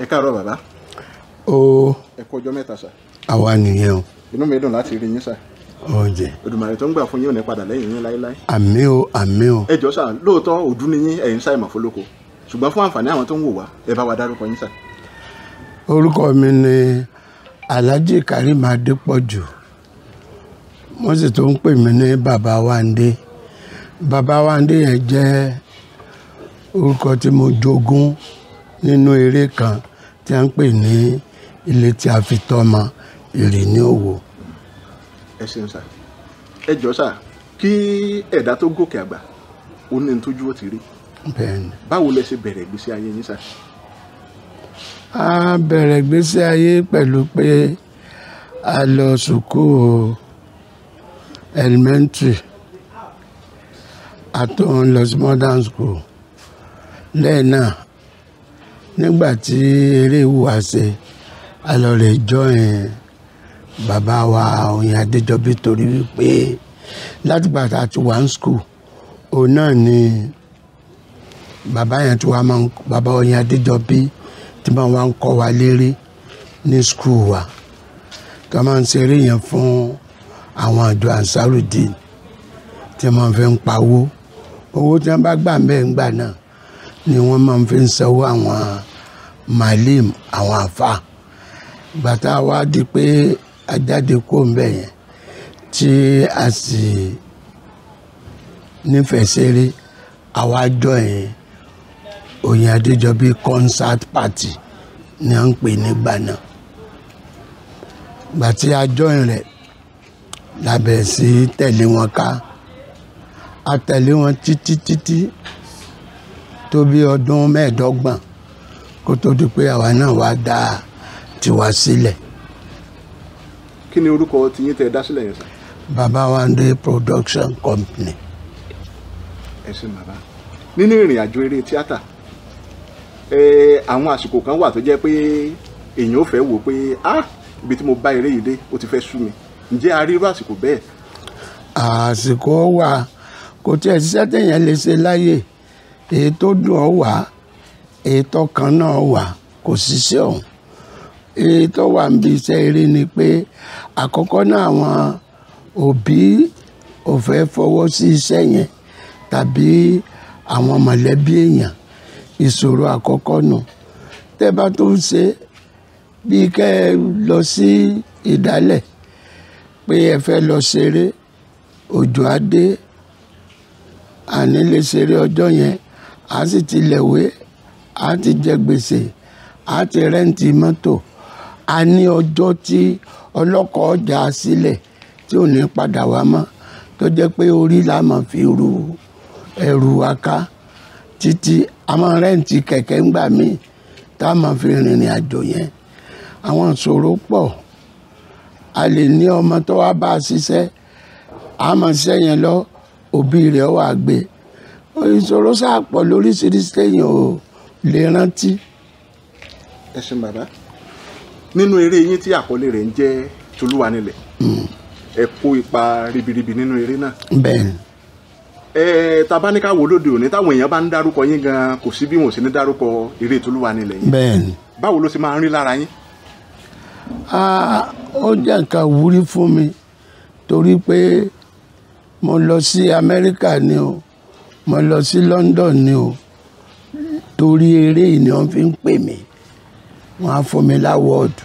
káàárọ̀ bàbá. Ẹ kú ọjọ́ mẹ́ta sà. Àwa nìyẹn o. Inú mi dùn láti rí yín sà. Ọ̀jẹ̀. Olùmarè tó ń gbà fún yín ò ní padà lẹ́yìn yín láéláé. Àmín o, àmín o. Ẹ jọ̀ọ́ sà, lóòótọ́ òdú ni yín ẹ̀yin ṣàìmọ̀ fólókò. Ṣùgbọ́n fún àǹfààní àwọn tó ń wò wá, ẹ bá wa dárúkọ yín sà. Orúkọ mi ni Alhaji Karim Adépọ̀jù. Wọ́n sì tún ń pè mí ní Bàbá Wándé. Bàbá Wándé yẹn jẹ́ orúkọ tí mo jogún nínú eré kan tí a ń pè ní Ilé tí a fi tọ́mọ èrè ní òwò. Ẹ ṣeun sà. Ẹ jọ̀ọ́ sà, kí ẹ̀dá tó gòkè àgbà ó ní tójú ó ti rí. Bẹ́ẹ̀ni. Báwo lẹ ṣe bẹ̀rẹ̀ ìgbésí ayé yín sà? A bẹ̀rẹ̀ ìgbésí ayé pẹ̀lú pé a lọ sùkúù elementary àtún lọ sí modern school. Lẹ́yìn náà nígbà tí eré ìwà ṣe a lọ rè join bàbá wa Oyin Adéjọbí torí wípé láti gbà tá a ti wà ní school òun náà ni bàbá yẹn tí wàá máa ń bàbá Oyin Adéjọbí tí wọ́n wá ń kọ́ wa léré ní school wa tí wọ́n máa ń ṣeré yẹn fún àwọn àjọ Ansarudeen tí wọ́n fi ń pawó owó tí wọ́n bá gbà mẹ́ǹgbà náà ni wọ́n máa ń fi ń sanwó àwọn malim àwọn àfà gbàtà wa di pé ajáde kó ń bẹ̀ yẹn tí a sì nífẹ̀ẹ́ ṣeré àwa join Oyin Adéjọbí concert party ni à ń pè nígbà náà gbà tí a join rẹ̀ lábẹ́ sí tẹ̀lé wọn ká a tẹ̀lé wọn títí tó bí ọdún 15 kó tó di pé àwa náà wá dá tiwa sílẹ̀. Kí ni orúkọ tiyín tẹ́ dá sílẹ̀ yẹn sà? Bàbá Wándé Production Company. Ẹ ṣé bàbá. Nínú ìrìn àjò eré tíátà àwọn àsìkò kan wà tó jẹ́ pé èèyàn ò fẹ́ wò pé ibi tí mo bá eré yìí dé ó ti fẹ́ sú mi. Ǹjẹ́ a rí irú àsìkò bẹ́ẹ̀? Àsìkò wà kò tí ẹ̀ ṣiṣẹ́ téèyàn lè ṣe láyè èyí tó dùn ọ́ wà èyí tó kan náà wà kò ṣiṣẹ́ ọ̀hún. Èyí tó wà níbi iṣẹ́ eré ni pé àkọ́kọ́ náà àwọn òbí ò fẹ́ fọwọ́ sí iṣẹ́ yẹn tàbí àwọn mọ̀lẹ́bí èèyàn ìṣòro àkọ́kọ́ nù. Tẹ́ bá tó ń ṣe bí kẹ́ ẹ lọ sí ìdálẹ̀ pé ẹ fẹ́ lọ ṣeré òjò á dé àní lè ṣeré ọjọ́ yẹn a sì ti lẹ̀wé a ti jẹ gbèsè a ti rẹ́ǹtì mọ́tò a ní ọjọ́ tí ọlọ́kọ̀ ọjà sílẹ̀ tí ò ní padà wá mọ́ tó jẹ́ pé orí la máa fi ru ẹrù wa ká títí a máa rẹ́ǹtì kẹ̀kẹ́ ńgbà míì tá a máa fi rìnrìn àjò yẹn. Àwọn ìṣòro pọ̀ a lè ní ọmọ tó wá bá a ṣiṣẹ́ a máa ṣiṣẹ́ yẹn lọ òbí rẹ̀ wà gbé ìṣòro sáàpọ̀ lóríṣiríṣi téèyàn ò lè rántí. Ẹ ṣé bàbá. Nínú eré yín tí àkọlé rẹ̀ ń jẹ́ Tolúwanilẹ̀ ẹ kó ipa ribiribi nínú eré náà. Bẹ́ẹ̀ni. Tabaníkà wo lóde òní táwọn èèyàn bá ń dárúkọ yín gan kò sí bí wọn ò sí ní dárúkọ eré Tolúwanilẹ̀ yín. Bẹ́ẹ̀ni. Báwo ló ṣe máa ń rí lára yín? Ó jẹ́ nǹkan wúrí fún mi torí pé mo lọ sí Amẹ́ríkà ni o mo lọ sí London ni o torí eré yìí ni wọ́n fi ń pè mí wọ́n á fún mi láwọ́ọ̀dù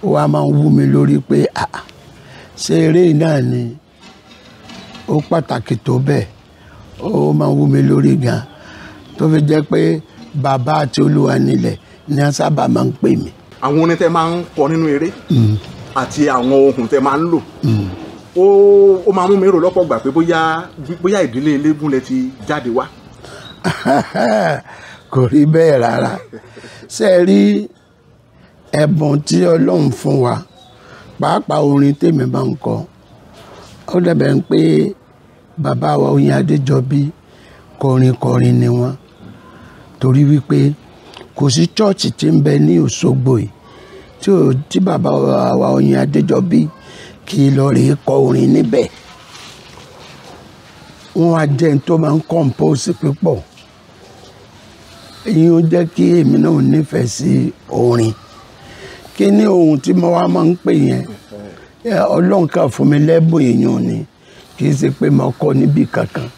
ó wá máa ń wú mi lórí pé ṣé eré yìí náà ni ó pàtàkì tó bẹ́ẹ̀ ó máa ń wú mi lórí gan tó fi jẹ́ pé bàbá àti Olúwanilẹ̀ ni wọ́n sábà máa ń pè mí. Àwọn orin tẹ́ máa ń kọ nínú eré àti àwọn ohun tẹ́ máa ń lò ó máa mú mi rò lọ́pọ̀ gbà pé bóyá ìdílé Elégún lẹ ti jáde wá. Kò rí bẹ́ẹ̀ rárá ṣe rí ẹ̀bùn tí Ọlọ́run fún wa pàápàá orin tèmi bá ń kọ ó dàbẹ̀ ń pé bàbá wa Oyin Adéjọbí kọrin ni wọ́n torí wípé kò sí chọ́ọ̀chì tí ń bẹ ní Òṣogbo yìí tí bàbá wa Oyin Adéjọbí kì í lọ rèé kọ orin níbẹ̀ wọ́n á jẹ́ tó máa ń compose púpọ̀ ìyẹn ó jẹ́ kí èmi náà nífẹ̀ẹ́ sí orin. Kí ni ohun tí mo wá máa ń pè yẹn? Ọlọ́run kà fún mi lẹ́bùn èèyàn ni, kì í ṣe pé mo kọ́ níbì kankan.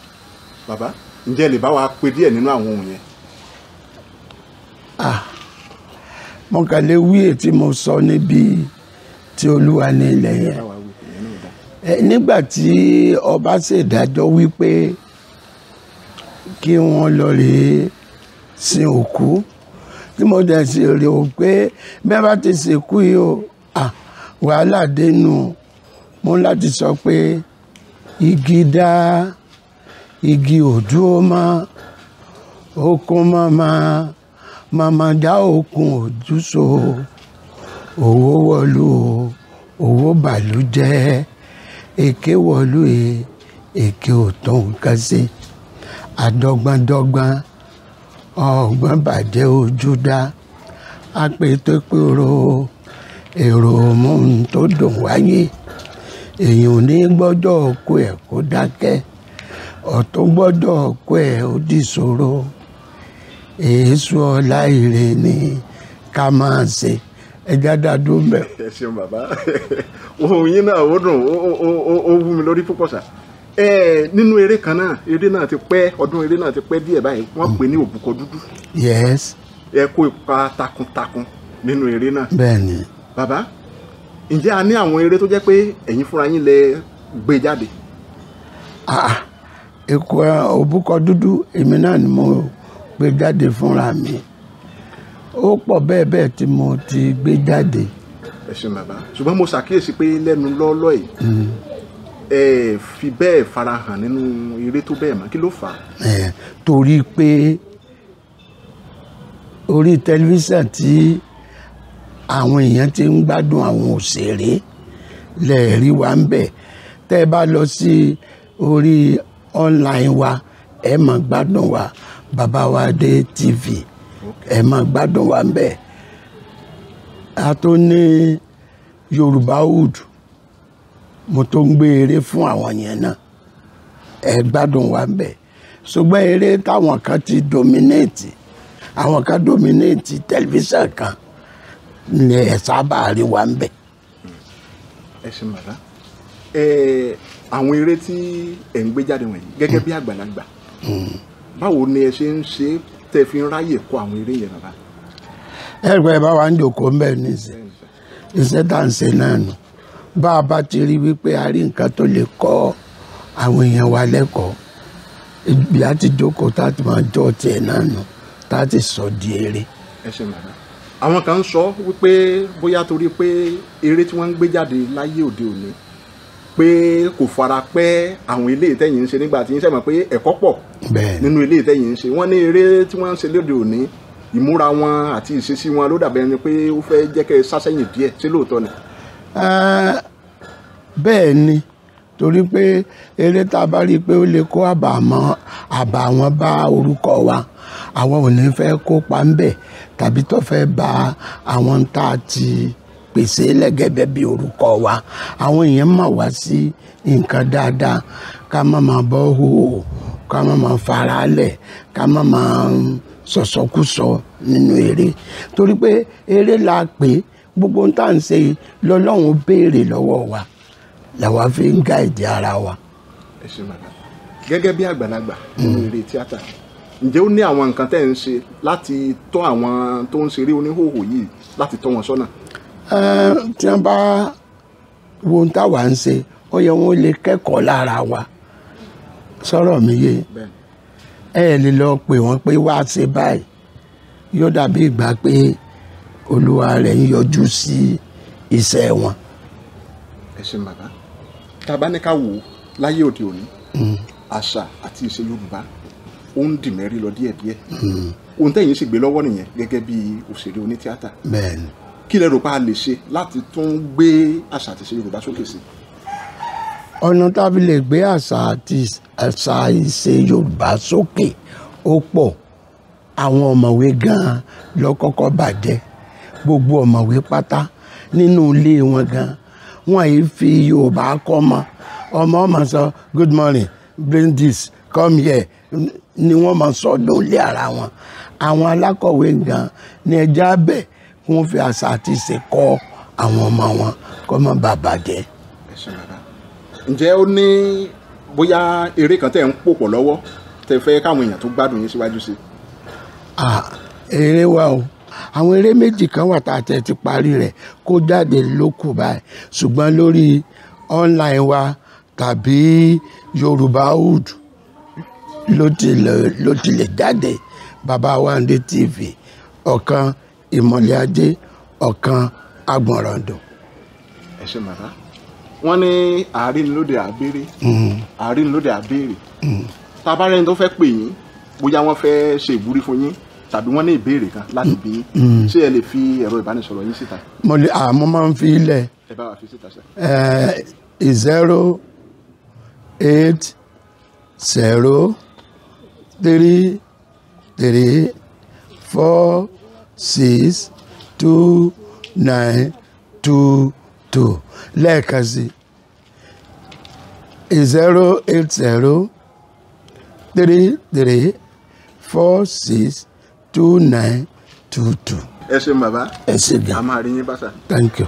bàbá ǹjẹ́ lè bá wa pe díẹ̀ nínú àwọn ohun yẹn? Mo kàn lè wí èyí tí mo sọ níbi tí Olúwa ní ilẹ̀ yẹn. Nígbà tí ọba ṣèdájọ́ wípé kí wọ́n lọ rèé sin òkú, tí mo dẹ̀ sì rè ó pé bẹ́ẹ̀ bá ti sìnkú yìí o, wàhálà dénú. Mo láti sọ pé igi dá igi òdúró mọ́, okun màmá dá okun òdúso, owó wọ̀lú owó bàlú jẹ́, èké wọ̀lú èké ò tó nǹkan sí, àdọ́gbọ́ndọ́gbọ́n ọgbọ́n bàjẹ́ ojú dá, apètèpèrò èrò mú un tó dùn wáyé, èèyàn ò ní gbọ́dọ̀ kó ẹ̀ kó dákẹ́, ọ̀tún gbọ́dọ̀ kó ẹ̀ ó dìṣòro, èésù ọlá ire ni ká máa ṣe. Ẹja dàdú mẹ́. ẹ ṣeun bàbá ohun yín náà ó dùn ó wú mi lórí púpọ̀ sà. Nínú eré kan náà, eré náà ti pẹ́, ọdún eré náà ti pẹ́ díẹ̀ báyìí, wọ́n pè ní Òbúkọ Dúdú. Yes. Ẹ kó ipa takuntakun nínú eré náà. Bẹ́ẹ̀ni. Bàbá ǹjẹ́ a ní àwọn eré tó jẹ́ pé ẹ̀yin fúnra yín lẹ gbé jáde? Ikọ̀ Òbúkọ Dúdú èmi náà ni mo gbé jáde fúnra mi. Ó pọ̀ bẹ́ẹ̀ bẹ́ẹ̀ tí mo ti gbé jáde. Ẹ ṣeun bàbá, ṣùgbọ́n mo ṣàkíyèsí pé lẹ́nu lọ́ọ́lọ́ yìí ẹ fi bẹ́ẹ̀ farahàn nínú eré tó bẹ́ẹ̀ mọ́, kí ló fà á? Torí pé orí tẹlifíṣàn tí àwọn èèyàn ti ń gbádùn àwọn òṣèré lẹ́ẹ̀rí wa ń bẹ̀. Tẹ́ ẹ bá lọ sí orí online wa, ẹ máa gbádùn wa, Bàbá Wa Dé TV, ẹ máa gbádùn wa ń bẹ̀. A tó ní Yorùbáwood, mo tó ń gbé eré fún àwọn yẹn náà, ẹ gbádùn wa ń bẹ̀. Ṣùgbọ́n eré táwọn kan ti dominate, àwọn kan dominate tẹlifíṣàn kan ni ẹ sábà rí wa ń bẹ̀. Ẹ ṣe bàbá, àwọn eré tí ẹ ń gbé jáde wọ̀nyí gẹ́gẹ́ bí àgbàlagbà, báwo ni ẹ ṣe ń ṣe tẹ́ fi ń ráyè kó àwọn eré yẹn bàbá? Ẹgbẹ́ bá wa ń jòkó ń bẹ̀ nísìn, iṣẹ́ tá à ń ṣe náà nù. Bá a bá ti rí wípé a rí nǹkan tó lè kọ́ àwọn èèyàn wa lẹ́kọ̀ọ́, ibi àti jókòó tá a ti máa jọ́ tiẹ̀ náà nù, tá a ti sọ di eré. Ẹ ṣe bàbá, àwọn kan ń sọ wípé bóyá torí pé eré tí wọ́n ń gbé jáde láyé òde òní pé kò fara pẹ́ àwọn ilé ìtẹ́yìn ń ṣe nígbà tí ń sẹ́mọ̀ pé ẹ̀kọ́ pọ̀ nínú ilé ìtẹ́yìn ń ṣe. Wọ́n ní eré tí wọ́n ń ṣe lóde òní, ìmúra wọn àti ìṣesí wọn ló dàbẹ̀ ni pé ó fẹ́ jẹ́ kẹ́ ẹ sásẹ́yìn díẹ̀, ṣé lóòótọ́ ni? Bẹ́ẹ̀ ni, torí pé eré tá a bá rí i pé ó lè kó àbàwọ́n bá orúkọ wa, àwọn ò ní fẹ́ kópa ń bẹ̀, tàbí tó fẹ́ ba àwọn tá a ti pèsè lẹ́gẹ̀dẹ̀ bí orúkọ wa. Àwọn èèyàn mọ̀ wá sí nǹkan dáadáa, ká má máa bọ́ hòhò, ká má máa faralẹ̀, ká má máa sọ̀sọ́kúsọ nínú eré. Torí pé eré la pè, gbogbo ohun tá à ń ṣe lọ́lọ́run béèrè lọ́wọ́ wa, làwa fi ń gáìdì ara wa. Ẹ ṣe bàbá, gẹ́gẹ́ bí àgbàlagbà nínú eré tíátà, ǹjẹ́ ó ní àwọn nǹkan tẹ́ ń ṣe láti tọ́ àwọn tó ń ṣeré oníhòòhò yìí láti tọ́ wọn sọ́nà? Tí wọ́n bá wo ohun táwa ń ṣe, ó yẹ wọ́n lè kẹ́kọ̀ọ́ lára wa. Sọ̀rọ̀ mi yé? Ẹ lè lọ pè wọ́n pé wá ṣe báyìí, yóò dàbí ìgbà pé olúwa rẹ̀ ń yọjú sí iṣẹ́ wọn. Ẹ ṣe bàbá, tá a bá ní ká wò ó láyé òde òní, àṣà àti ìṣe Yorùbá ó ń dì mẹ́rí lọ díẹ̀díẹ̀. Ohun tẹ́yìn sì gbé lọ́wọ́ nìyẹn gẹ́gẹ́ bí òṣèré onítíátà. Bẹ́ẹ̀ni. Kí lẹ rò pé a lè ṣe láti tún gbé àṣà àti ìṣe Yorùbá sókè sí? Ọ̀nà tá a fi lè gbé àṣà ìṣe Yorùbá sókè ó pọ̀. Àwọn ọ̀mọ̀wé gan-an ló kọ́kọ́ bàjẹ́. Gbogbo ọ̀mọ̀wé pátá nínú ilé wọn gan-an, wọ́n yìí fi Yorùbá kọ́ ọmọ sọ good morning, bring this, come here, ni wọ́n máa sọ́dún lé ara wọn àwọn alákọ̀wé gan ní ẹja bẹ̀ kí wọ́n fi àṣà àti ìṣe kọ́ àwọn ọmọ wọn kó má bàa bàjẹ́. Ǹjẹ́ ó ní bóyá eré kan tẹ̀ ń pòpọ̀ lọ́wọ́ tẹ fẹ́ káwọn èèyàn tó gbádùn yín síwájú sí? Eré wa o àwọn eré méjì kan wà tá a tẹ̀ ti parí rẹ̀ kó jáde lókù báyìí ṣùgbọ́n lórí online wa tàbí Yorùbáwood ló ti lè jáde. Bàbá Wándé TV ọ̀kan Ìmọ̀lẹ̀ Ajé ọ̀kan Agbọ̀nràndùn. Ẹ ṣé bàbá. Wọ́n ní àárínilóde àbèrè àárínilóde àbèrè tá a bá rẹ́ni tó fẹ́ pè yín bóyá wọ́n fẹ́ ṣe ìwúrí fún yín tàbí wọ́n ní ìbéèrè kan láti bí yín ṣé ẹ lè fi ẹ̀rọ ìbánisọ̀rọ̀ yín síta? Mo máa ń fi ilẹ̀. Ẹ bá wa fi síta sẹ́. 080346292 lẹ́ẹ̀kan sí 08033462922. Ẹ ṣé bàbá. Ẹ ṣé gan. A máa rí yín bá sà. Thank you.